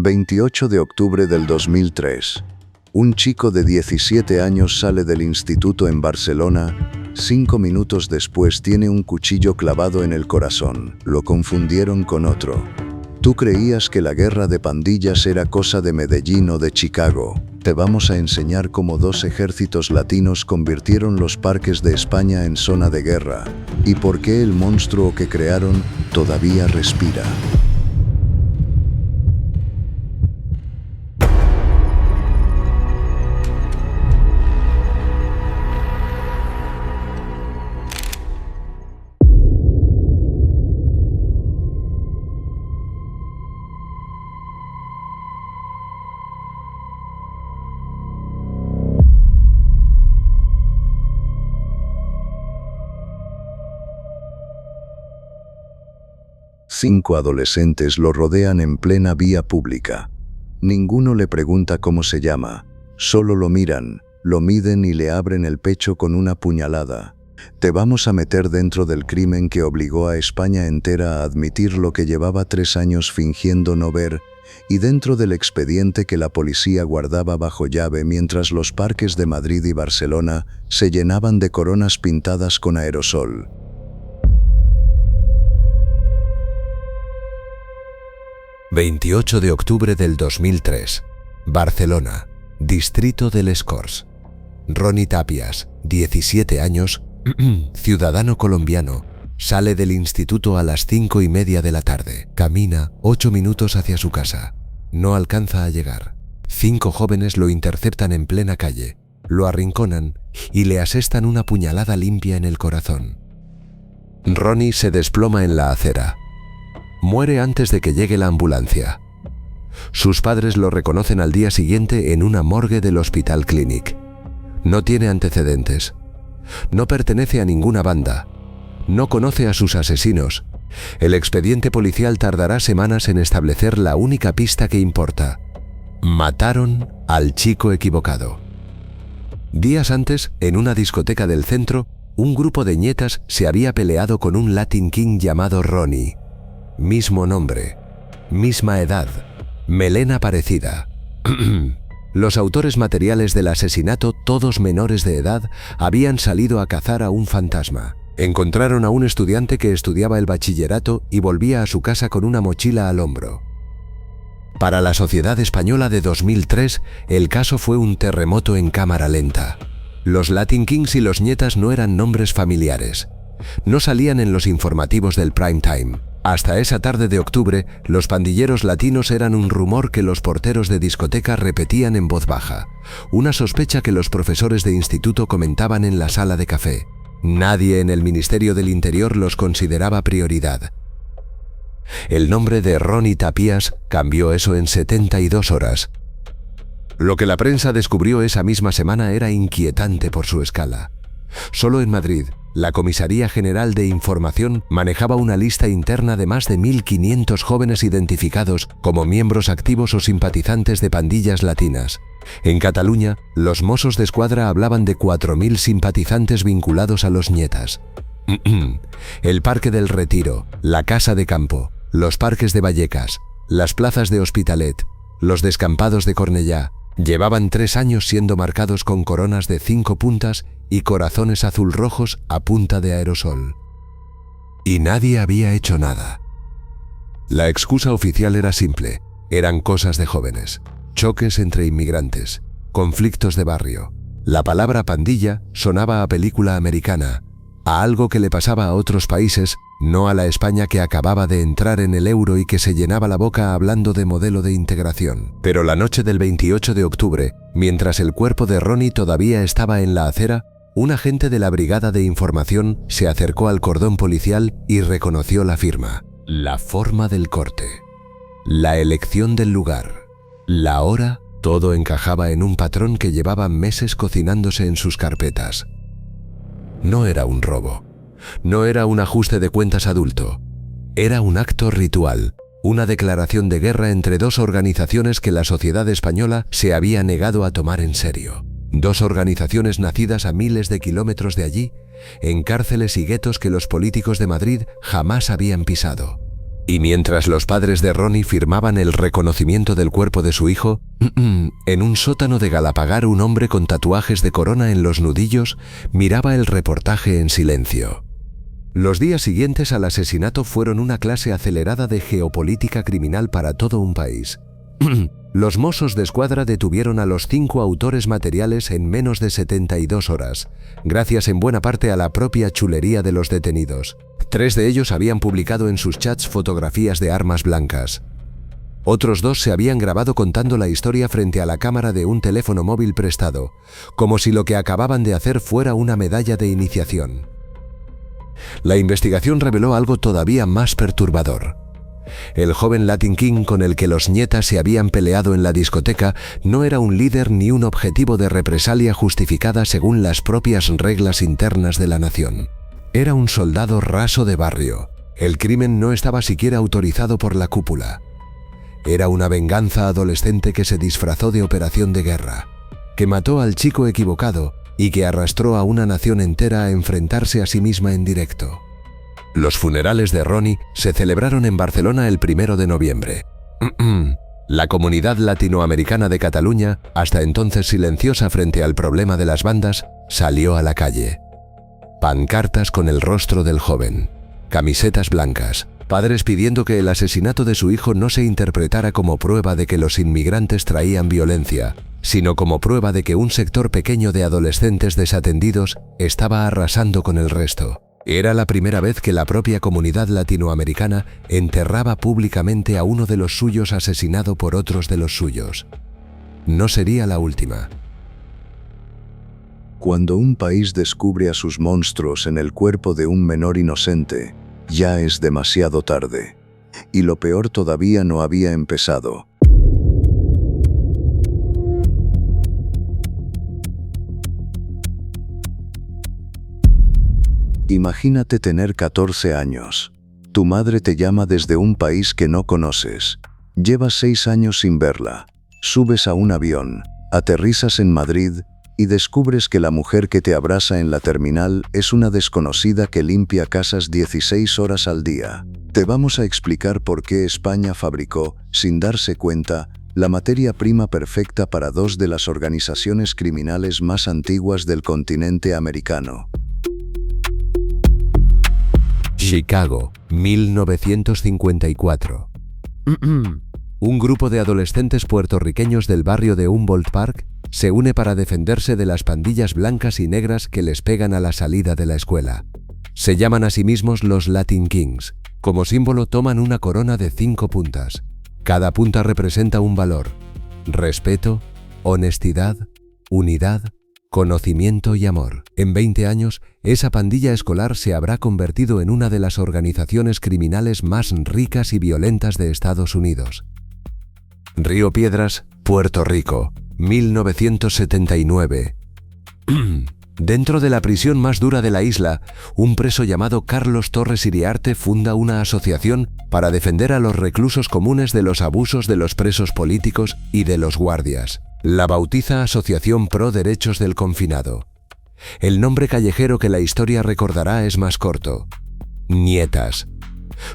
28 de octubre del 2003. Un chico de 17 años sale del instituto en Barcelona. 5 minutos después tiene un cuchillo clavado en el corazón. Lo confundieron con otro. Tú creías que la guerra de pandillas era cosa de Medellín o de Chicago. Te vamos a enseñar cómo 2 ejércitos latinos convirtieron los parques de España en zona de guerra y por qué el monstruo que crearon todavía respira. Cinco adolescentes lo rodean en plena vía pública. Ninguno le pregunta cómo se llama, solo lo miran, lo miden y le abren el pecho con una puñalada. Te vamos a meter dentro del crimen que obligó a España entera a admitir lo que llevaba 3 años fingiendo no ver, y dentro del expediente que la policía guardaba bajo llave mientras los parques de Madrid y Barcelona se llenaban de coronas pintadas con aerosol. ...28 de octubre del 2003... Barcelona, Distrito de Les Corts. Ronnie Tapias, 17 años, ciudadano colombiano, sale del instituto a las 5:30 de la tarde. Camina 8 minutos hacia su casa. No alcanza a llegar. 5 jóvenes lo interceptan en plena calle, lo arrinconan y le asestan una puñalada limpia en el corazón. Ronnie se desploma en la acera. Muere antes de que llegue la ambulancia. Sus padres lo reconocen al día siguiente en una morgue del Hospital Clínic. No tiene antecedentes. No pertenece a ninguna banda. No conoce a sus asesinos. El expediente policial tardará semanas en establecer la única pista que importa. Mataron al chico equivocado. Días antes, en una discoteca del centro, un grupo de ñetas se había peleado con un Latin King llamado Ronnie. Mismo nombre, misma edad, melena parecida. Los autores materiales del asesinato, todos menores de edad, habían salido a cazar a un fantasma. Encontraron a un estudiante que estudiaba el bachillerato y volvía a su casa con una mochila al hombro. Para la sociedad española de 2003, el caso fue un terremoto en cámara lenta. Los Latin Kings y los ñetas no eran nombres familiares. No salían en los informativos del prime time. Hasta esa tarde de octubre, los pandilleros latinos eran un rumor que los porteros de discoteca repetían en voz baja, una sospecha que los profesores de instituto comentaban en la sala de café. Nadie en el Ministerio del Interior los consideraba prioridad. El nombre de Ronnie Tapias cambió eso en 72 horas. Lo que la prensa descubrió esa misma semana era inquietante por su escala. Solo en Madrid, la Comisaría General de Información manejaba una lista interna de más de 1.500 jóvenes identificados como miembros activos o simpatizantes de pandillas latinas. En Cataluña, los Mossos d'Esquadra hablaban de 4.000 simpatizantes vinculados a los ñetas. El Parque del Retiro, la Casa de Campo, los parques de Vallecas, las plazas de Hospitalet, los descampados de Cornellá, llevaban 3 años siendo marcados con coronas de 5 puntas y corazones azul-rojos a punta de aerosol. Y nadie había hecho nada. La excusa oficial era simple. Eran cosas de jóvenes. Choques entre inmigrantes. Conflictos de barrio. La palabra pandilla sonaba a película americana, a algo que le pasaba a otros países, no a la España que acababa de entrar en el euro y que se llenaba la boca hablando de modelo de integración. Pero la noche del 28 de octubre, mientras el cuerpo de Ronnie todavía estaba en la acera, un agente de la Brigada de Información se acercó al cordón policial y reconoció la firma, la forma del corte, la elección del lugar, la hora. Todo encajaba en un patrón que llevaba meses cocinándose en sus carpetas. No era un robo. No era un ajuste de cuentas adulto. Era un acto ritual, una declaración de guerra entre 2 organizaciones que la sociedad española se había negado a tomar en serio. 2 organizaciones nacidas a miles de kilómetros de allí, en cárceles y guetos que los políticos de Madrid jamás habían pisado. Y mientras los padres de Ronnie firmaban el reconocimiento del cuerpo de su hijo, en un sótano de Galapagar un hombre con tatuajes de corona en los nudillos miraba el reportaje en silencio. Los días siguientes al asesinato fueron una clase acelerada de geopolítica criminal para todo un país. Los Mossos d'Esquadra detuvieron a los 5 autores materiales en menos de 72 horas, gracias en buena parte a la propia chulería de los detenidos. 3 de ellos habían publicado en sus chats fotografías de armas blancas. Otros 2 se habían grabado contando la historia frente a la cámara de un teléfono móvil prestado, como si lo que acababan de hacer fuera una medalla de iniciación. La investigación reveló algo todavía más perturbador. El joven Latin King con el que los nietas se habían peleado en la discoteca no era un líder ni un objetivo de represalia justificada según las propias reglas internas de la nación. Era un soldado raso de barrio. El crimen no estaba siquiera autorizado por la cúpula. Era una venganza adolescente que se disfrazó de operación de guerra, que mató al chico equivocado y que arrastró a una nación entera a enfrentarse a sí misma en directo. Los funerales de Ronnie se celebraron en Barcelona el 1 de noviembre. La comunidad latinoamericana de Cataluña, hasta entonces silenciosa frente al problema de las bandas, salió a la calle. Pancartas con el rostro del joven, camisetas blancas, padres pidiendo que el asesinato de su hijo no se interpretara como prueba de que los inmigrantes traían violencia, sino como prueba de que un sector pequeño de adolescentes desatendidos estaba arrasando con el resto. Era la primera vez que la propia comunidad latinoamericana enterraba públicamente a uno de los suyos asesinado por otros de los suyos. No sería la última. Cuando un país descubre a sus monstruos en el cuerpo de un menor inocente, ya es demasiado tarde. Y lo peor todavía no había empezado. Imagínate tener 14 años. Tu madre te llama desde un país que no conoces. Llevas 6 años sin verla. Subes a un avión, aterrizas en Madrid y descubres que la mujer que te abraza en la terminal es una desconocida que limpia casas 16 horas al día. Te vamos a explicar por qué España fabricó, sin darse cuenta, la materia prima perfecta para 2 de las organizaciones criminales más antiguas del continente americano. Chicago, 1954. Un grupo de adolescentes puertorriqueños del barrio de Humboldt Park se une para defenderse de las pandillas blancas y negras que les pegan a la salida de la escuela. Se llaman a sí mismos los Latin Kings. Como símbolo toman una corona de 5 puntas. Cada punta representa un valor: respeto, honestidad, unidad, conocimiento y amor. En 20 años, esa pandilla escolar se habrá convertido en una de las organizaciones criminales más ricas y violentas de Estados Unidos. Río Piedras, Puerto Rico, 1979. Dentro de la prisión más dura de la isla, un preso llamado Carlos Torres Iriarte funda una asociación para defender a los reclusos comunes de los abusos de los presos políticos y de los guardias. La bautiza Asociación Pro Derechos del Confinado. El nombre callejero que la historia recordará es más corto: Nietas.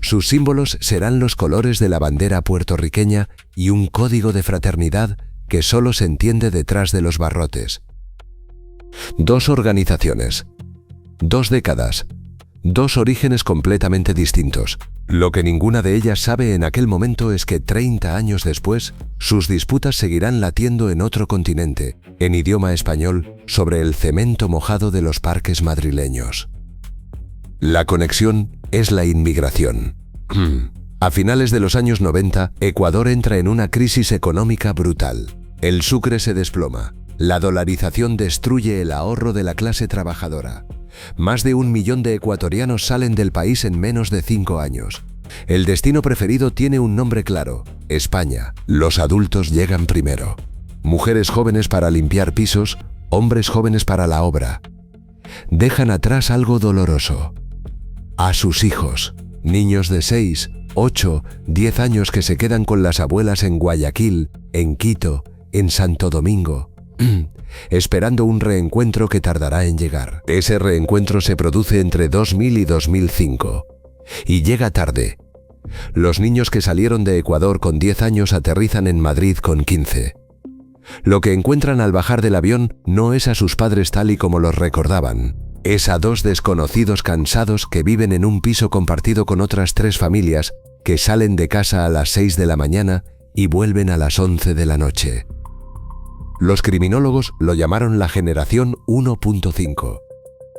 Sus símbolos serán los colores de la bandera puertorriqueña y un código de fraternidad que solo se entiende detrás de los barrotes. 2 organizaciones, 2 décadas, 2 orígenes completamente distintos. Lo que ninguna de ellas sabe en aquel momento es que 30 años después, sus disputas seguirán latiendo en otro continente, en idioma español, sobre el cemento mojado de los parques madrileños. La conexión es la inmigración. A finales de los años 90, Ecuador entra en una crisis económica brutal. El sucre se desploma. La dolarización destruye el ahorro de la clase trabajadora. Más de 1 millón de ecuatorianos salen del país en menos de 5 años. El destino preferido tiene un nombre claro: España. Los adultos llegan primero. Mujeres jóvenes para limpiar pisos, hombres jóvenes para la obra. Dejan atrás algo doloroso: a sus hijos. Niños de 6, 8, 10 años que se quedan con las abuelas en Guayaquil, en Quito, en Santo Domingo, esperando un reencuentro que tardará en llegar. Ese reencuentro se produce entre 2000 y 2005. Y llega tarde. Los niños que salieron de Ecuador con 10 años aterrizan en Madrid con 15. Lo que encuentran al bajar del avión no es a sus padres tal y como los recordaban. Es a dos desconocidos cansados que viven en un piso compartido con otras 3 familias que salen de casa a las 6 de la mañana y vuelven a las 11 de la noche. Los criminólogos lo llamaron la generación 1.5.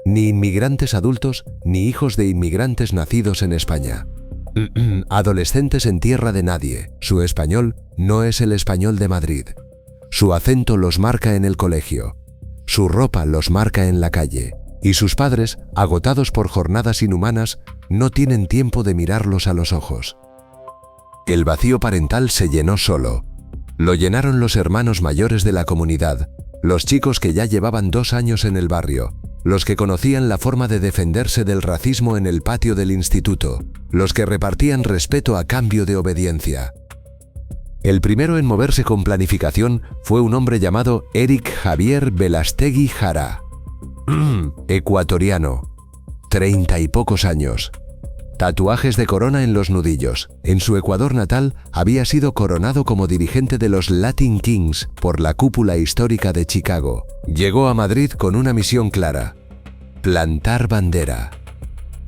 Ni inmigrantes adultos ni hijos de inmigrantes nacidos en España. Adolescentes en tierra de nadie. Su español no es el español de Madrid. Su acento los marca en el colegio. Su ropa los marca en la calle. Y sus padres, agotados por jornadas inhumanas, no tienen tiempo de mirarlos a los ojos. El vacío parental se llenó solo. Lo llenaron los hermanos mayores de la comunidad, los chicos que ya llevaban 2 años en el barrio, los que conocían la forma de defenderse del racismo en el patio del instituto, los que repartían respeto a cambio de obediencia. El primero en moverse con planificación fue un hombre llamado Eric Javier Velastegui Jara. Ecuatoriano, 30 y pocos años. Tatuajes de corona en los nudillos. En su Ecuador natal había sido coronado como dirigente de los Latin Kings por la cúpula histórica de Chicago. Llegó a Madrid con una misión clara: plantar bandera.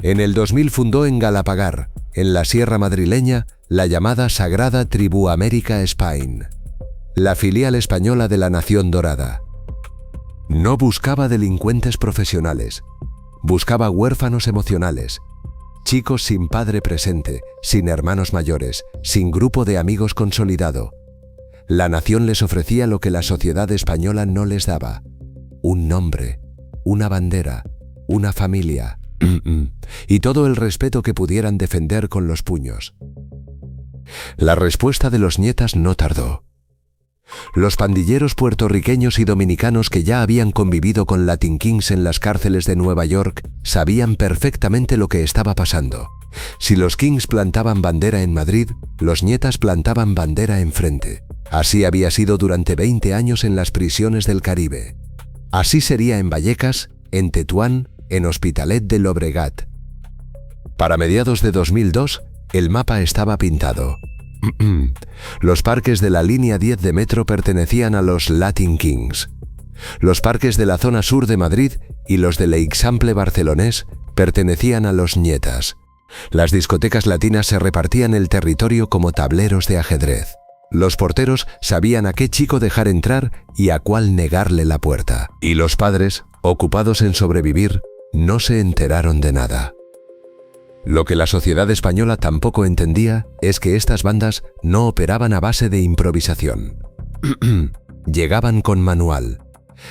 En el 2000 fundó en Galapagar, en la sierra madrileña, la llamada Sagrada Tribu América Spain, la filial española de la Nación Dorada. No buscaba delincuentes profesionales, buscaba huérfanos emocionales, chicos sin padre presente, sin hermanos mayores, sin grupo de amigos consolidado. La nación les ofrecía lo que la sociedad española no les daba: un nombre, una bandera, una familia y todo el respeto que pudieran defender con los puños. La respuesta de los nietas no tardó. Los pandilleros puertorriqueños y dominicanos que ya habían convivido con Latin Kings en las cárceles de Nueva York sabían perfectamente lo que estaba pasando. Si los Kings plantaban bandera en Madrid, los nietas plantaban bandera enfrente. Así había sido durante 20 años en las prisiones del Caribe. Así sería en Vallecas, en Tetuán, en Hospitalet de Llobregat. Para mediados de 2002, el mapa estaba pintado. Los parques de la línea 10 de metro pertenecían a los Latin Kings. Los parques de la zona sur de Madrid y los del Eixample barcelonés pertenecían a los nietas. Las discotecas latinas se repartían el territorio como tableros de ajedrez. Los porteros sabían a qué chico dejar entrar y a cuál negarle la puerta. Y los padres, ocupados en sobrevivir, no se enteraron de nada. Lo que la sociedad española tampoco entendía es que estas bandas no operaban a base de improvisación. Llegaban con manual,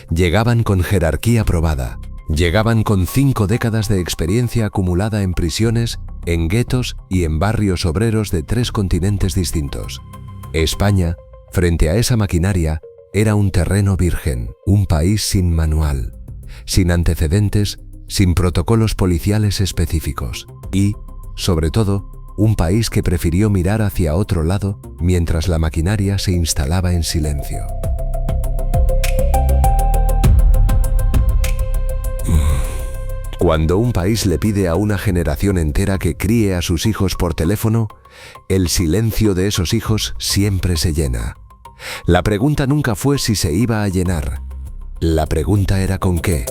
llegaban con jerarquía probada, llegaban con 5 décadas de experiencia acumulada en prisiones, en guetos y en barrios obreros de 3 continentes distintos. España, frente a esa maquinaria, era un terreno virgen, un país sin manual, sin antecedentes, sin protocolos policiales específicos y, sobre todo, un país que prefirió mirar hacia otro lado mientras la maquinaria se instalaba en silencio. Cuando un país le pide a una generación entera que críe a sus hijos por teléfono, el silencio de esos hijos siempre se llena. La pregunta nunca fue si se iba a llenar. La pregunta era ¿con qué?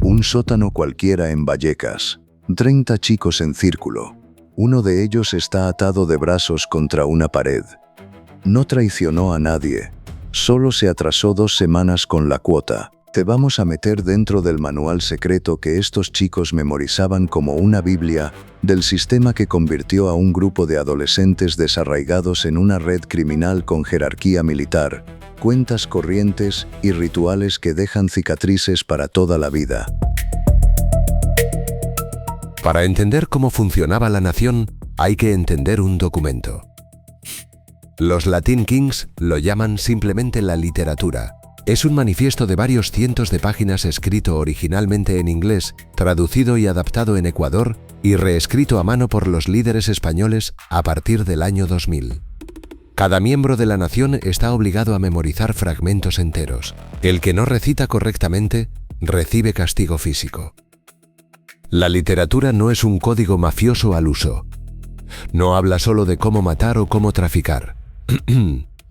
Un sótano cualquiera en Vallecas. 30 chicos en círculo. Uno de ellos está atado de brazos contra una pared. No traicionó a nadie. Solo se atrasó 2 semanas con la cuota. Te vamos a meter dentro del manual secreto que estos chicos memorizaban como una Biblia, del sistema que convirtió a un grupo de adolescentes desarraigados en una red criminal con jerarquía militar, cuentas corrientes y rituales que dejan cicatrices para toda la vida. Para entender cómo funcionaba la nación, hay que entender un documento. Los Latin Kings lo llaman simplemente la literatura. Es un manifiesto de varios cientos de páginas escrito originalmente en inglés, traducido y adaptado en Ecuador y reescrito a mano por los líderes españoles a partir del año 2000. Cada miembro de la nación está obligado a memorizar fragmentos enteros. El que no recita correctamente recibe castigo físico. La literatura no es un código mafioso al uso. No habla solo de cómo matar o cómo traficar.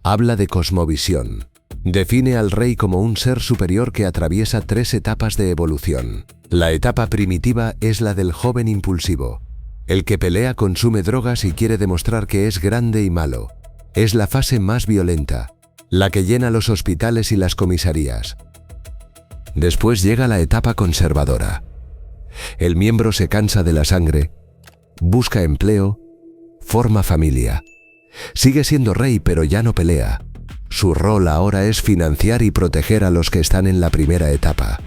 Habla de cosmovisión. Define al rey como un ser superior que atraviesa 3 etapas de evolución. La etapa primitiva es la del joven impulsivo. El que pelea, consume drogas y quiere demostrar que es grande y malo. Es la fase más violenta, la que llena los hospitales y las comisarías. Después llega la etapa conservadora. El miembro se cansa de la sangre, busca empleo, forma familia. Sigue siendo rey, pero ya no pelea. Su rol ahora es financiar y proteger a los que están en la primera etapa.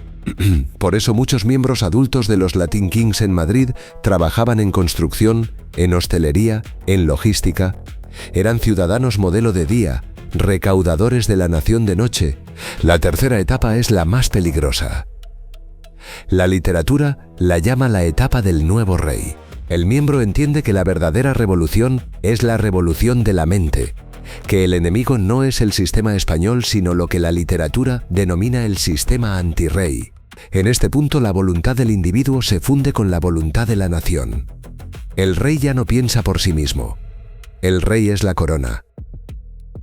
Por eso muchos miembros adultos de los Latin Kings en Madrid trabajaban en construcción, en hostelería, en logística. Eran ciudadanos modelo de día, recaudadores de la nación de noche. La tercera etapa es la más peligrosa. La literatura la llama la etapa del nuevo rey. El miembro entiende que la verdadera revolución es la revolución de la mente, que el enemigo no es el sistema español, sino lo que la literatura denomina el sistema antirrey. En este punto, la voluntad del individuo se funde con la voluntad de la nación. El rey ya no piensa por sí mismo. El rey es la corona.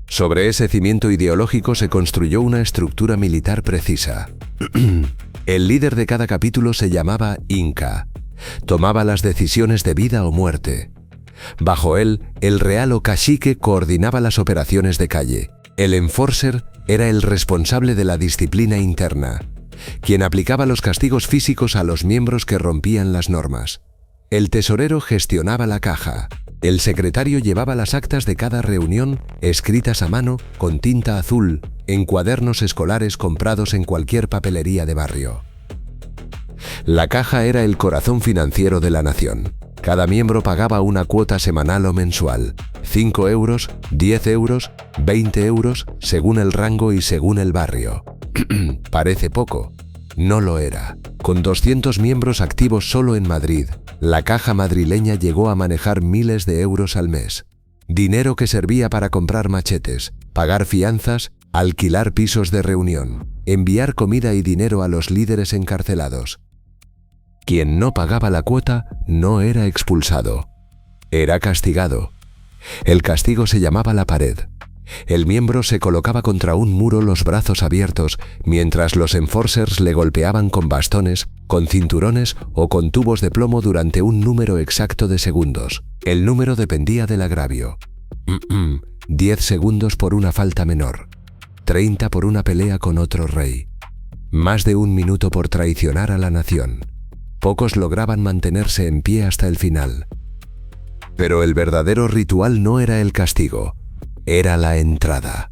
Sobre ese cimiento ideológico se construyó una estructura militar precisa. El líder de cada capítulo se llamaba Inca. Tomaba las decisiones de vida o muerte. Bajo él, el real o cacique coordinaba las operaciones de calle. El enforcer era el responsable de la disciplina interna, quien aplicaba los castigos físicos a los miembros que rompían las normas. El tesorero gestionaba la caja. El secretario llevaba las actas de cada reunión, escritas a mano, con tinta azul, en cuadernos escolares comprados en cualquier papelería de barrio. La caja era el corazón financiero de la nación. Cada miembro pagaba una cuota semanal o mensual, 5 euros, 10 euros, 20 euros, según el rango y según el barrio. Parece poco. No lo era. Con 200 miembros activos solo en Madrid, la caja madrileña llegó a manejar miles de euros al mes. Dinero que servía para comprar machetes, pagar fianzas, alquilar pisos de reunión, enviar comida y dinero a los líderes encarcelados. Quien no pagaba la cuota no era expulsado, era castigado. El castigo se llamaba la pared. El miembro se colocaba contra un muro, los brazos abiertos, mientras los enforcers le golpeaban con bastones, con cinturones o con tubos de plomo durante un número exacto de segundos. El número dependía del agravio. 10 segundos por una falta menor, 30 por una pelea con otro rey, más de 1 minuto por traicionar a la nación. Pocos lograban mantenerse en pie hasta el final. Pero el verdadero ritual no era el castigo, era la entrada.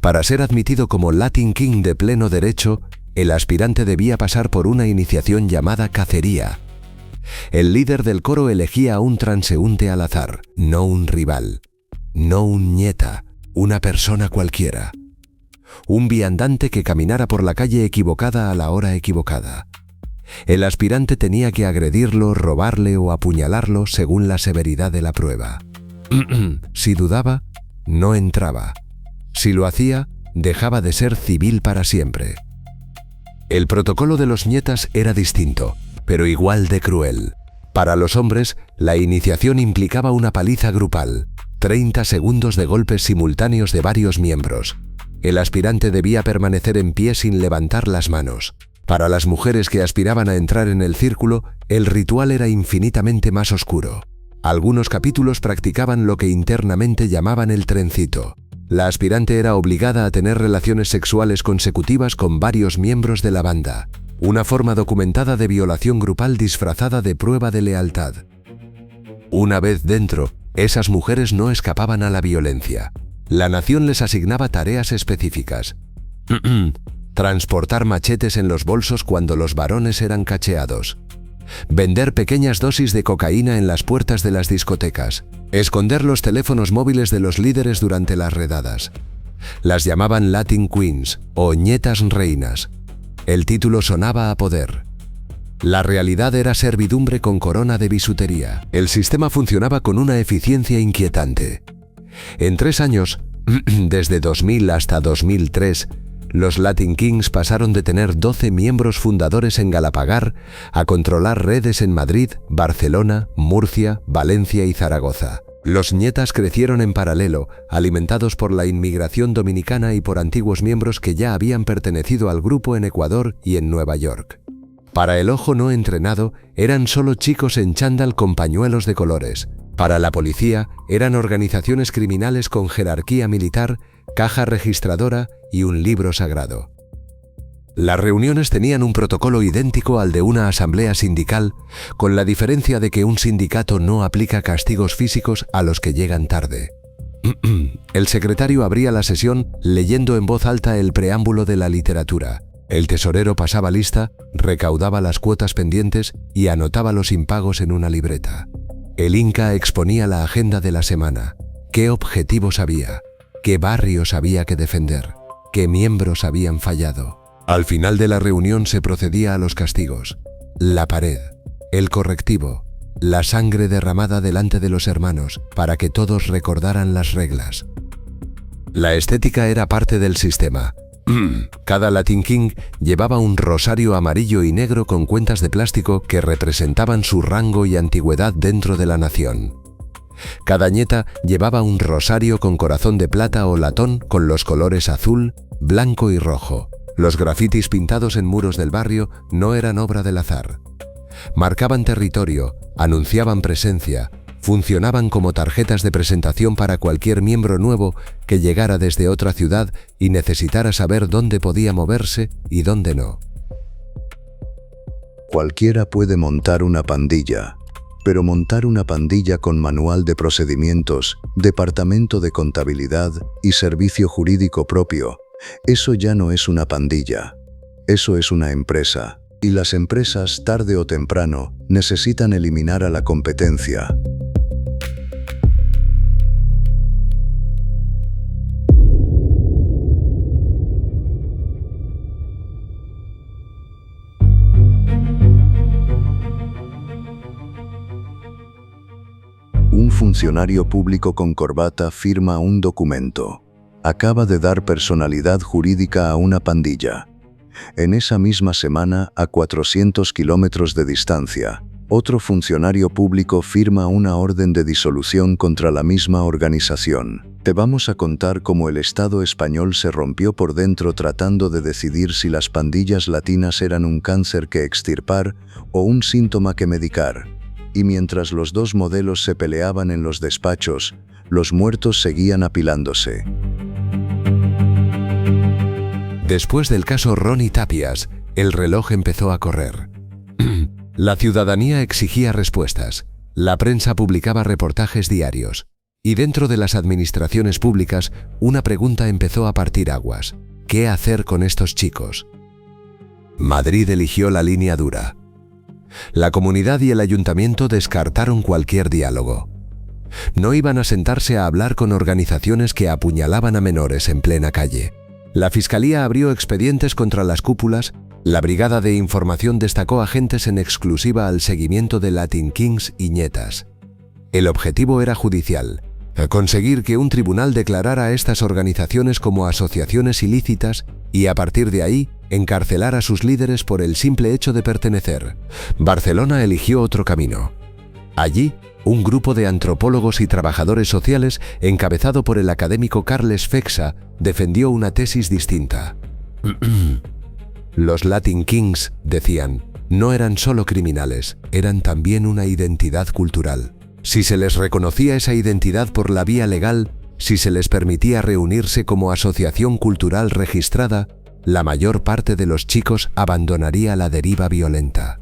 Para ser admitido como Latin King de pleno derecho, el aspirante debía pasar por una iniciación llamada cacería. El líder del coro elegía a un transeúnte al azar, no un rival, no un ñeta, una persona cualquiera. Un viandante que caminara por la calle equivocada a la hora equivocada. El aspirante tenía que agredirlo, robarle o apuñalarlo según la severidad de la prueba. Si dudaba, no entraba. Si lo hacía, dejaba de ser civil para siempre. El protocolo de los ñetas era distinto, pero igual de cruel. Para los hombres, la iniciación implicaba una paliza grupal, 30 segundos de golpes simultáneos de varios miembros. El aspirante debía permanecer en pie sin levantar las manos. Para las mujeres que aspiraban a entrar en el círculo, el ritual era infinitamente más oscuro. Algunos capítulos practicaban lo que internamente llamaban el trencito. La aspirante era obligada a tener relaciones sexuales consecutivas con varios miembros de la banda, una forma documentada de violación grupal disfrazada de prueba de lealtad. Una vez dentro, esas mujeres no escapaban a la violencia. La nación les asignaba tareas específicas. Transportar machetes en los bolsos cuando los varones eran cacheados. Vender pequeñas dosis de cocaína en las puertas de las discotecas. Esconder los teléfonos móviles de los líderes durante las redadas. Las llamaban Latin Queens o ñetas reinas. El título sonaba a poder. La realidad era servidumbre con corona de bisutería. El sistema funcionaba con una eficiencia inquietante. En 3 años, desde 2000 hasta 2003, los Latin Kings pasaron de tener 12 miembros fundadores en Galapagar a controlar redes en Madrid, Barcelona, Murcia, Valencia y Zaragoza. Los Ñetas crecieron en paralelo, alimentados por la inmigración dominicana y por antiguos miembros que ya habían pertenecido al grupo en Ecuador y en Nueva York. Para el ojo no entrenado, eran solo chicos en chándal con pañuelos de colores. Para la policía, eran organizaciones criminales con jerarquía militar, caja registradora y un libro sagrado. Las reuniones tenían un protocolo idéntico al de una asamblea sindical, con la diferencia de que un sindicato no aplica castigos físicos a los que llegan tarde. El secretario abría la sesión leyendo en voz alta el preámbulo de la literatura. El tesorero pasaba lista, recaudaba las cuotas pendientes y anotaba los impagos en una libreta. El Inca exponía la agenda de la semana, qué objetivos había, qué barrios había que defender, qué miembros habían fallado. Al final de la reunión se procedía a los castigos, la pared, el correctivo, la sangre derramada delante de los hermanos para que todos recordaran las reglas. La estética era parte del sistema. Cada Latin King llevaba un rosario amarillo y negro con cuentas de plástico que representaban su rango y antigüedad dentro de la nación. Cada ñeta llevaba un rosario con corazón de plata o latón con los colores azul, blanco y rojo. Los grafitis pintados en muros del barrio no eran obra del azar. Marcaban territorio, anunciaban presencia, funcionaban como tarjetas de presentación para cualquier miembro nuevo que llegara desde otra ciudad y necesitara saber dónde podía moverse y dónde no. Cualquiera puede montar una pandilla, pero montar una pandilla con manual de procedimientos, departamento de contabilidad y servicio jurídico propio, eso ya no es una pandilla. Eso es una empresa. Y las empresas, tarde o temprano, necesitan eliminar a la competencia. Un funcionario público con corbata firma un documento. Acaba de dar personalidad jurídica a una pandilla. En esa misma semana, a 400 kilómetros de distancia, otro funcionario público firma una orden de disolución contra la misma organización. Te vamos a contar cómo el Estado español se rompió por dentro tratando de decidir si las pandillas latinas eran un cáncer que extirpar o un síntoma que medicar. Y mientras los dos modelos se peleaban en los despachos, los muertos seguían apilándose. Después del caso Ronnie Tapias, el reloj empezó a correr. La ciudadanía exigía respuestas, la prensa publicaba reportajes diarios, y dentro de las administraciones públicas, una pregunta empezó a partir aguas. ¿Qué hacer con estos chicos? Madrid eligió la línea dura. La comunidad y el ayuntamiento descartaron cualquier diálogo. No iban a sentarse a hablar con organizaciones que apuñalaban a menores en plena calle. La Fiscalía abrió expedientes contra las cúpulas, la Brigada de Información destacó agentes en exclusiva al seguimiento de Latin Kings y ñetas. El objetivo era judicial, conseguir que un tribunal declarara a estas organizaciones como asociaciones ilícitas y a partir de ahí, encarcelar a sus líderes por el simple hecho de pertenecer. Barcelona eligió otro camino. Allí, un grupo de antropólogos y trabajadores sociales, encabezado por el académico Carles Fexa, defendió una tesis distinta. Los Latin Kings, decían, no eran solo criminales, eran también una identidad cultural. Si se les reconocía esa identidad por la vía legal, si se les permitía reunirse como asociación cultural registrada, la mayor parte de los chicos abandonaría la deriva violenta.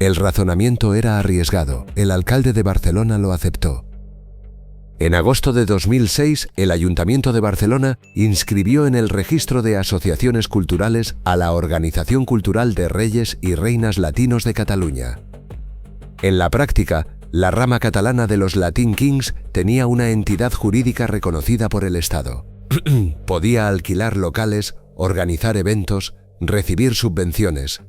El razonamiento era arriesgado, el alcalde de Barcelona lo aceptó. En agosto de 2006, el Ayuntamiento de Barcelona inscribió en el registro de asociaciones culturales a la Organización Cultural de Reyes y Reinas Latinos de Cataluña. En la práctica, la rama catalana de los Latin Kings tenía una entidad jurídica reconocida por el Estado. Podía alquilar locales, organizar eventos, recibir subvenciones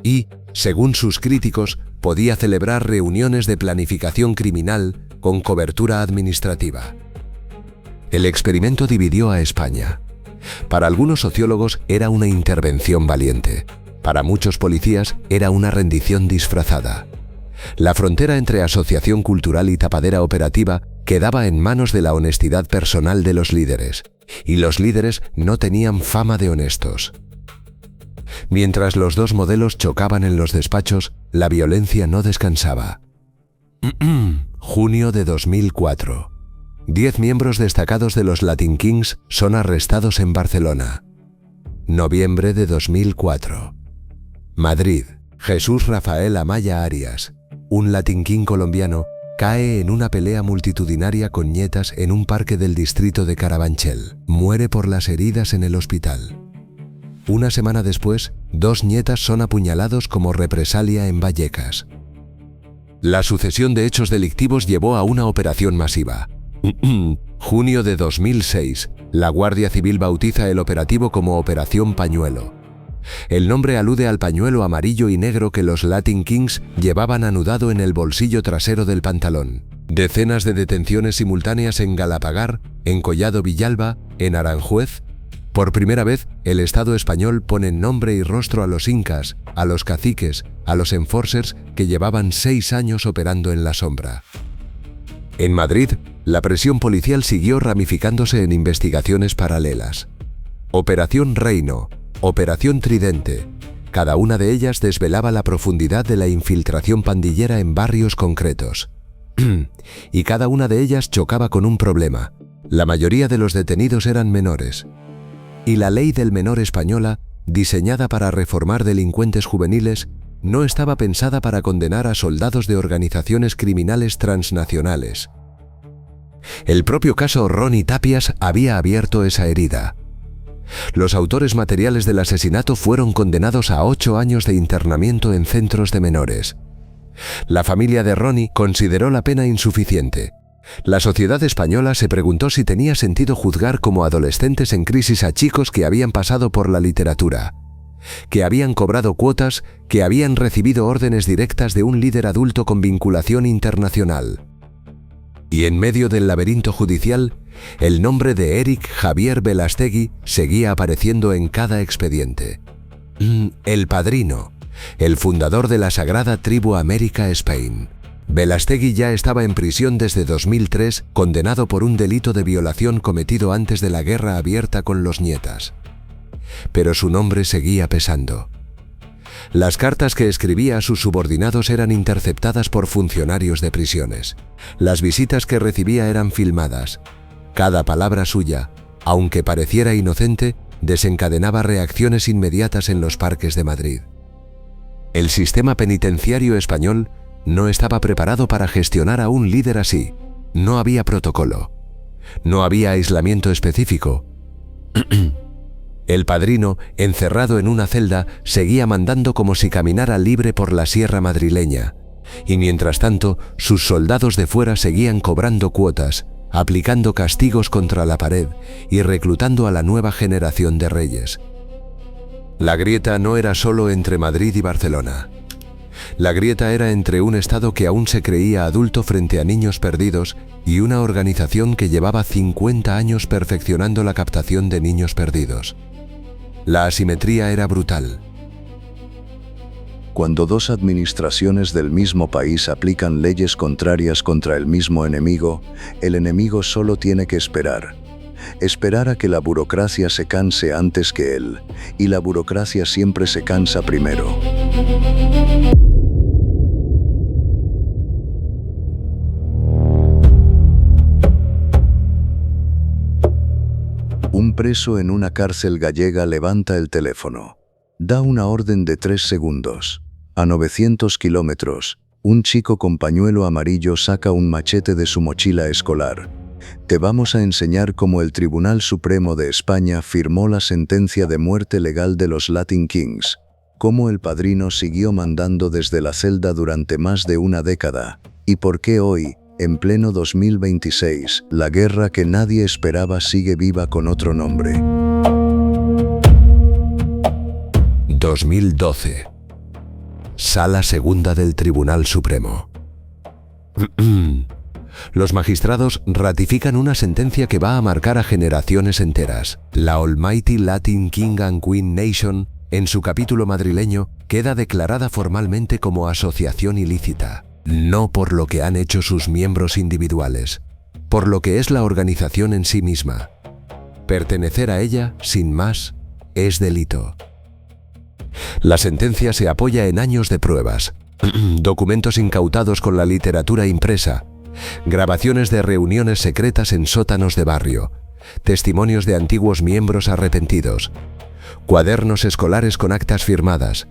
y, según sus críticos, podía celebrar reuniones de planificación criminal con cobertura administrativa. El experimento dividió a España. Para algunos sociólogos era una intervención valiente. Para muchos policías era una rendición disfrazada. La frontera entre asociación cultural y tapadera operativa quedaba en manos de la honestidad personal de los líderes, y los líderes no tenían fama de honestos. Mientras los dos modelos chocaban en los despachos, la violencia no descansaba. Junio de 2004. 10 miembros destacados de los Latin Kings son arrestados en Barcelona. Noviembre de 2004. Madrid. Jesús Rafael Amaya Arias, un Latin King colombiano, cae en una pelea multitudinaria con nietas en un parque del distrito de Carabanchel. Muere por las heridas en el hospital. Una semana después, 2 nietas son apuñalados como represalia en Vallecas. La sucesión de hechos delictivos llevó a una operación masiva. Junio de 2006, la Guardia Civil bautiza el operativo como Operación Pañuelo. El nombre alude al pañuelo amarillo y negro que los Latin Kings llevaban anudado en el bolsillo trasero del pantalón. Decenas de detenciones simultáneas en Galapagar, en Collado Villalba, en Aranjuez. Por primera vez, el Estado español pone nombre y rostro a los incas, a los caciques, a los enforcers que llevaban 6 años operando en la sombra. En Madrid, la presión policial siguió ramificándose en investigaciones paralelas. Operación Reino, Operación Tridente. Cada una de ellas desvelaba la profundidad de la infiltración pandillera en barrios concretos. Y cada una de ellas chocaba con un problema. La mayoría de los detenidos eran menores. Y la ley del menor española, diseñada para reformar delincuentes juveniles, no estaba pensada para condenar a soldados de organizaciones criminales transnacionales. El propio caso Ronnie Tapias había abierto esa herida. Los autores materiales del asesinato fueron condenados a 8 años de internamiento en centros de menores. La familia de Ronnie consideró la pena insuficiente. La sociedad española se preguntó si tenía sentido juzgar como adolescentes en crisis a chicos que habían pasado por la literatura, que habían cobrado cuotas, que habían recibido órdenes directas de un líder adulto con vinculación internacional. Y en medio del laberinto judicial, el nombre de Eric Javier Belastegui seguía apareciendo en cada expediente. El Padrino, el fundador de la sagrada tribu América Spain. Belastegui ya estaba en prisión desde 2003, condenado por un delito de violación cometido antes de la guerra abierta con los nietas. Pero su nombre seguía pesando. Las cartas que escribía a sus subordinados eran interceptadas por funcionarios de prisiones. Las visitas que recibía eran filmadas. Cada palabra suya, aunque pareciera inocente, desencadenaba reacciones inmediatas en los parques de Madrid. El sistema penitenciario español no estaba preparado para gestionar a un líder así. No había protocolo. No había aislamiento específico. El Padrino, encerrado en una celda, seguía mandando como si caminara libre por la sierra madrileña. Y mientras tanto, sus soldados de fuera seguían cobrando cuotas, aplicando castigos contra la pared y reclutando a la nueva generación de reyes. La grieta no era solo entre Madrid y Barcelona. La grieta era entre un Estado que aún se creía adulto frente a niños perdidos y una organización que llevaba 50 años perfeccionando la captación de niños perdidos. La asimetría era brutal. Cuando 2 administraciones del mismo país aplican leyes contrarias contra el mismo enemigo, el enemigo solo tiene que esperar. Esperar a que la burocracia se canse antes que él, y la burocracia siempre se cansa primero. Un preso en una cárcel gallega levanta el teléfono. Da una orden de 3 segundos. A 900 kilómetros, un chico con pañuelo amarillo saca un machete de su mochila escolar. Te vamos a enseñar cómo el Tribunal Supremo de España firmó la sentencia de muerte legal de los Latin Kings, cómo el Padrino siguió mandando desde la celda durante más de una década, y por qué hoy, en pleno 2026, la guerra que nadie esperaba sigue viva con otro nombre. 2012. Sala Segunda del Tribunal Supremo. Los magistrados ratifican una sentencia que va a marcar a generaciones enteras. La Almighty Latin King and Queen Nation, en su capítulo madrileño, queda declarada formalmente como asociación ilícita, no por lo que han hecho sus miembros individuales, por lo que es la organización en sí misma. Pertenecer a ella, sin más, es delito. La sentencia se apoya en años de pruebas, documentos incautados con la literatura impresa, grabaciones de reuniones secretas en sótanos de barrio, testimonios de antiguos miembros arrepentidos, cuadernos escolares con actas firmadas,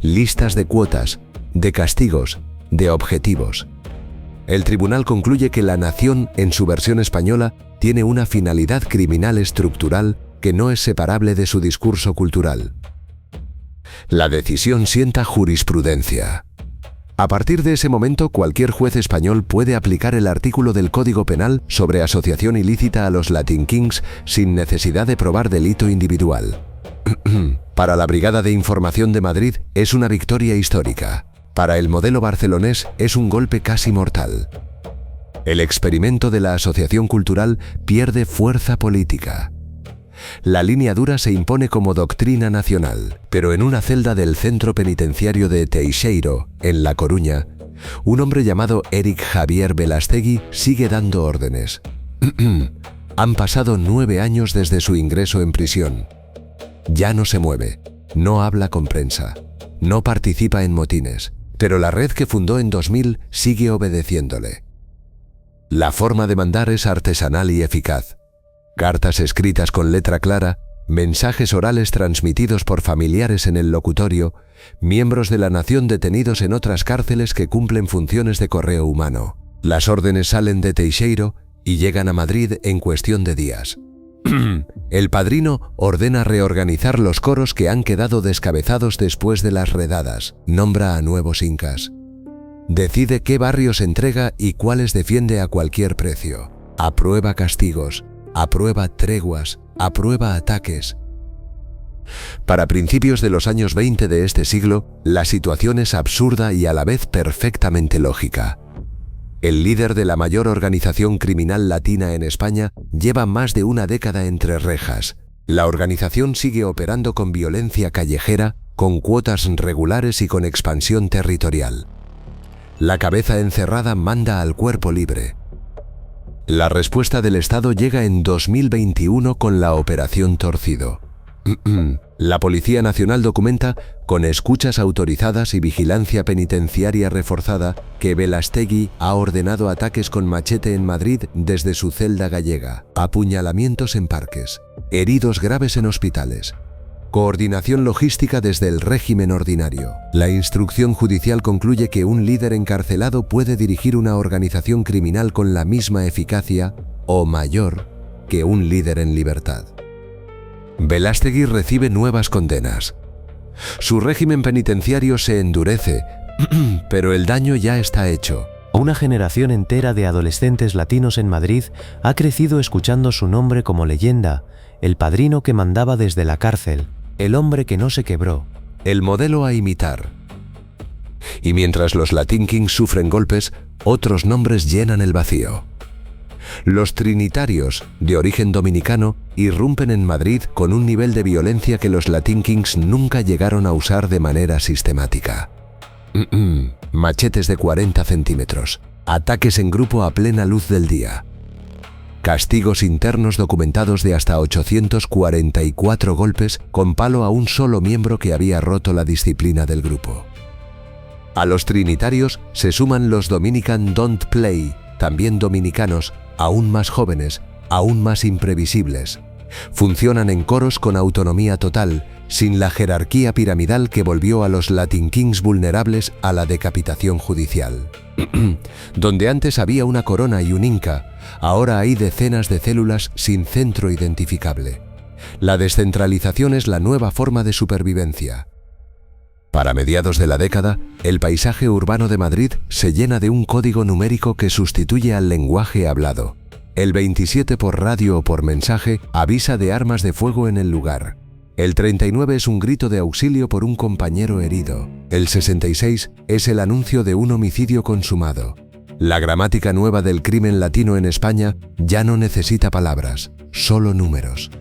listas de cuotas, de castigos, de objetivos. El tribunal concluye que la nación, en su versión española, tiene una finalidad criminal estructural que no es separable de su discurso cultural. La decisión sienta jurisprudencia. A partir de ese momento, cualquier juez español puede aplicar el artículo del Código Penal sobre asociación ilícita a los Latin Kings sin necesidad de probar delito individual. Para la Brigada de Información de Madrid es una victoria histórica. Para el modelo barcelonés es un golpe casi mortal. El experimento de la asociación cultural pierde fuerza política. La línea dura se impone como doctrina nacional, pero en una celda del centro penitenciario de Teixeiro, en La Coruña, un hombre llamado Eric Javier Belastegui sigue dando órdenes. Han pasado 9 años desde su ingreso en prisión. Ya no se mueve, no habla con prensa, no participa en motines, pero la red que fundó en 2000 sigue obedeciéndole. La forma de mandar es artesanal y eficaz. Cartas escritas con letra clara, mensajes orales transmitidos por familiares en el locutorio, miembros de la nación detenidos en otras cárceles que cumplen funciones de correo humano. Las órdenes salen de Teixeiro y llegan a Madrid en cuestión de días. El padrino ordena reorganizar los coros que han quedado descabezados después de las redadas, nombra a nuevos incas. Decide qué barrios entrega y cuáles defiende a cualquier precio. Aprueba castigos, aprueba treguas, aprueba ataques. Para principios de los años 20 de este siglo, la situación es absurda y a la vez perfectamente lógica. El líder de la mayor organización criminal latina en España lleva más de una década entre rejas. La organización sigue operando con violencia callejera, con cuotas regulares y con expansión territorial. La cabeza encerrada manda al cuerpo libre. La respuesta del Estado llega en 2021 con la Operación Torcido. La Policía Nacional documenta, con escuchas autorizadas y vigilancia penitenciaria reforzada, que Belastegui ha ordenado ataques con machete en Madrid desde su celda gallega, apuñalamientos en parques, heridos graves en hospitales, coordinación logística desde el régimen ordinario. La instrucción judicial concluye que un líder encarcelado puede dirigir una organización criminal con la misma eficacia, o mayor, que un líder en libertad. Belastegui recibe nuevas condenas. Su régimen penitenciario se endurece, pero el daño ya está hecho. Una generación entera de adolescentes latinos en Madrid ha crecido escuchando su nombre como leyenda, el padrino que mandaba desde la cárcel, el hombre que no se quebró. El modelo a imitar. Y mientras los Latin Kings sufren golpes, otros nombres llenan el vacío. Los trinitarios, de origen dominicano, irrumpen en Madrid con un nivel de violencia que los Latin Kings nunca llegaron a usar de manera sistemática. Machetes de 40 centímetros, ataques en grupo a plena luz del día. Castigos internos documentados de hasta 844 golpes con palo a un solo miembro que había roto la disciplina del grupo. A los trinitarios se suman los Dominican Don't Play, también dominicanos, aún más jóvenes, aún más imprevisibles. Funcionan en coros con autonomía total, sin la jerarquía piramidal que volvió a los Latin Kings vulnerables a la decapitación judicial. Donde antes había una corona y un inca, ahora hay decenas de células sin centro identificable. La descentralización es la nueva forma de supervivencia. Para mediados de la década, el paisaje urbano de Madrid se llena de un código numérico que sustituye al lenguaje hablado. El 27 por radio o por mensaje avisa de armas de fuego en el lugar. El 39 es un grito de auxilio por un compañero herido. El 66 es el anuncio de un homicidio consumado. La gramática nueva del crimen latino en España ya no necesita palabras, solo números.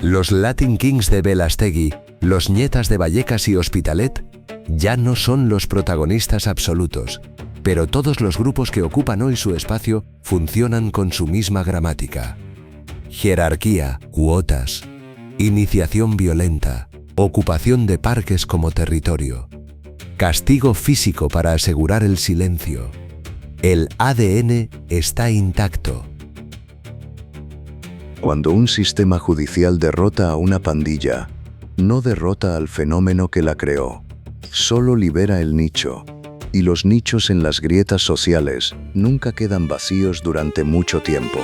Los Latin Kings de Belastegui, los Nietas de Vallecas y Hospitalet ya no son los protagonistas absolutos, pero todos los grupos que ocupan hoy su espacio funcionan con su misma gramática. Jerarquía, cuotas, iniciación violenta, ocupación de parques como territorio, castigo físico para asegurar el silencio. El ADN está intacto. Cuando un sistema judicial derrota a una pandilla, no derrota al fenómeno que la creó, solo libera el nicho. Y los nichos en las grietas sociales nunca quedan vacíos durante mucho tiempo.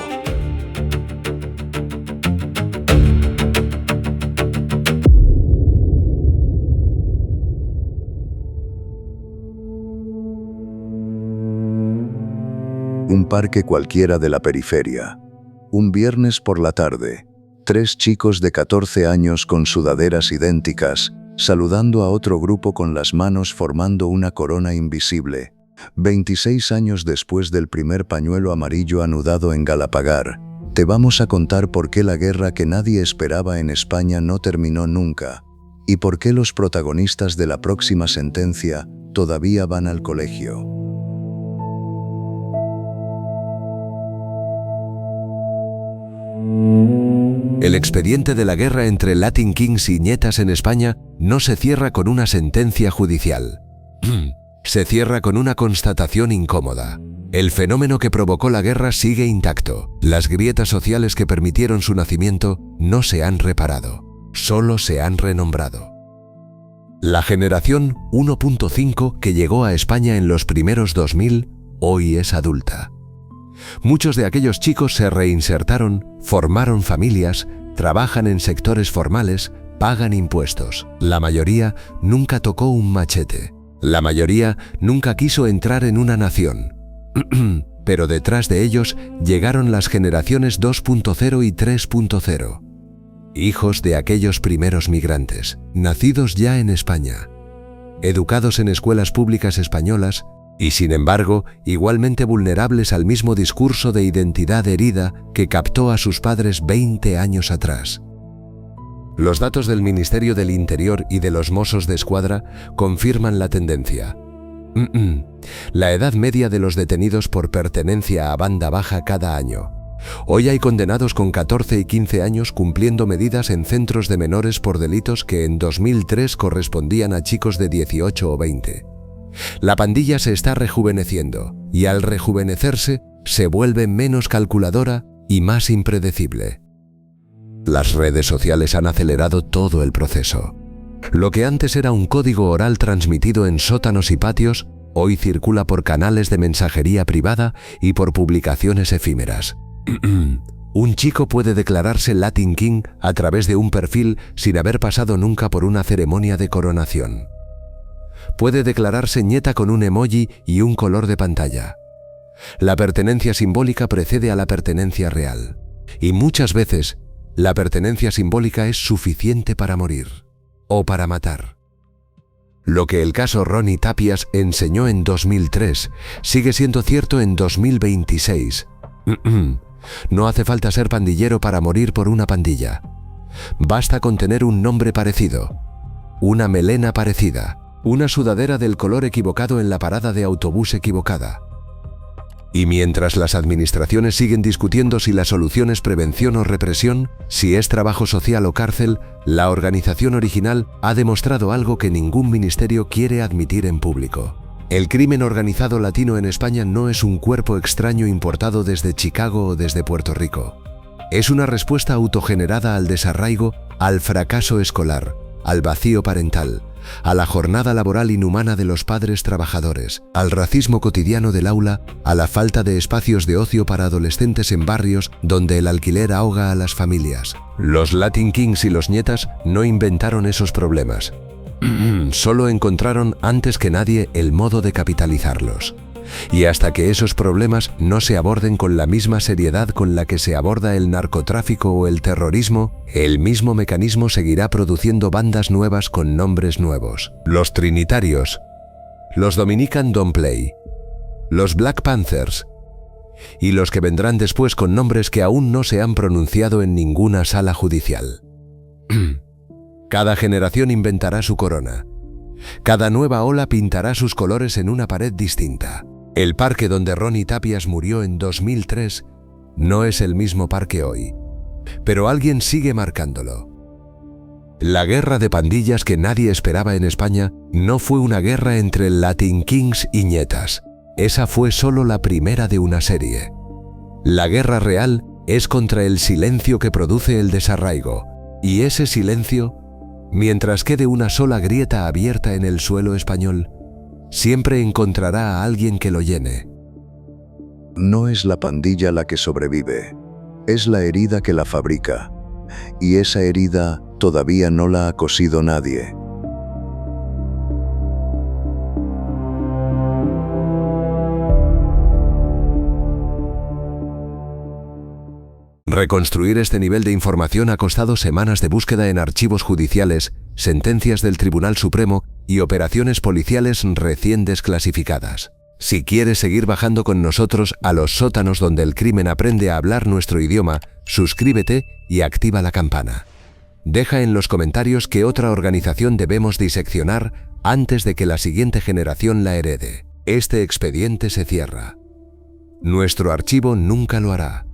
Un parque cualquiera de la periferia. Un viernes por la tarde, 3 chicos de 14 años con sudaderas idénticas, saludando a otro grupo con las manos formando una corona invisible. 26 años después del primer pañuelo amarillo anudado en Galapagar, te vamos a contar por qué la guerra que nadie esperaba en España no terminó nunca, y por qué los protagonistas de la próxima sentencia todavía van al colegio. El expediente de la guerra entre Latin Kings y Nietas en España no se cierra con una sentencia judicial. Se cierra con una constatación incómoda. El fenómeno que provocó la guerra sigue intacto. Las grietas sociales que permitieron su nacimiento no se han reparado, solo se han renombrado. La generación 1.5 que llegó a España en los primeros 2000 hoy es adulta. Muchos de aquellos chicos se reinsertaron, formaron familias, trabajan en sectores formales, pagan impuestos. La mayoría nunca tocó un machete. La mayoría nunca quiso entrar en una nación. Pero detrás de ellos llegaron las generaciones 2.0 y 3.0. Hijos de aquellos primeros migrantes, nacidos ya en España, educados en escuelas públicas españolas, y sin embargo, igualmente vulnerables al mismo discurso de identidad herida que captó a sus padres 20 años atrás. Los datos del Ministerio del Interior y de los Mossos d'Esquadra confirman la tendencia. La edad media de los detenidos por pertenencia a banda baja cada año. Hoy hay condenados con 14 y 15 años cumpliendo medidas en centros de menores por delitos que en 2003 correspondían a chicos de 18 o 20. La pandilla se está rejuveneciendo y al rejuvenecerse se vuelve menos calculadora y más impredecible. Las redes sociales han acelerado todo el proceso. Lo que antes era un código oral transmitido en sótanos y patios, hoy circula por canales de mensajería privada y por publicaciones efímeras. Un chico puede declararse Latin King a través de un perfil sin haber pasado nunca por una ceremonia de coronación. Puede declararse nieta con un emoji y un color de pantalla. La pertenencia simbólica precede a la pertenencia real. Y muchas veces, la pertenencia simbólica es suficiente para morir o para matar. Lo que el caso Ronnie Tapias enseñó en 2003 sigue siendo cierto en 2026. No hace falta ser pandillero para morir por una pandilla. Basta con tener un nombre parecido, una melena parecida, una sudadera del color equivocado en la parada de autobús equivocada. Y mientras las administraciones siguen discutiendo si la solución es prevención o represión, si es trabajo social o cárcel, la organización original ha demostrado algo que ningún ministerio quiere admitir en público. El crimen organizado latino en España no es un cuerpo extraño importado desde Chicago o desde Puerto Rico. Es una respuesta autogenerada al desarraigo, al fracaso escolar, al vacío parental, a la jornada laboral inhumana de los padres trabajadores, al racismo cotidiano del aula, a la falta de espacios de ocio para adolescentes en barrios donde el alquiler ahoga a las familias. Los Latin Kings y los Nietas no inventaron esos problemas. Solo encontraron antes que nadie el modo de capitalizarlos. Y hasta que esos problemas no se aborden con la misma seriedad con la que se aborda el narcotráfico o el terrorismo, el mismo mecanismo seguirá produciendo bandas nuevas con nombres nuevos. Los Trinitarios, los Dominican Don't Play, los Black Panthers, y los que vendrán después con nombres que aún no se han pronunciado en ninguna sala judicial. Cada generación inventará su corona. Cada nueva ola pintará sus colores en una pared distinta. El parque donde Ronnie Tapias murió en 2003 no es el mismo parque hoy, pero alguien sigue marcándolo. La guerra de pandillas que nadie esperaba en España no fue una guerra entre Latin Kings y ñetas. Esa fue solo la primera de una serie. La guerra real es contra el silencio que produce el desarraigo, y ese silencio, mientras quede una sola grieta abierta en el suelo español, siempre encontrará a alguien que lo llene. No es la pandilla la que sobrevive, es la herida que la fabrica, y esa herida todavía no la ha cosido nadie. Reconstruir este nivel de información ha costado semanas de búsqueda en archivos judiciales, sentencias del Tribunal Supremo y operaciones policiales recién desclasificadas. Si quieres seguir bajando con nosotros a los sótanos donde el crimen aprende a hablar nuestro idioma, suscríbete y activa la campana. Deja en los comentarios qué otra organización debemos diseccionar antes de que la siguiente generación la herede. Este expediente se cierra. Nuestro archivo nunca lo hará.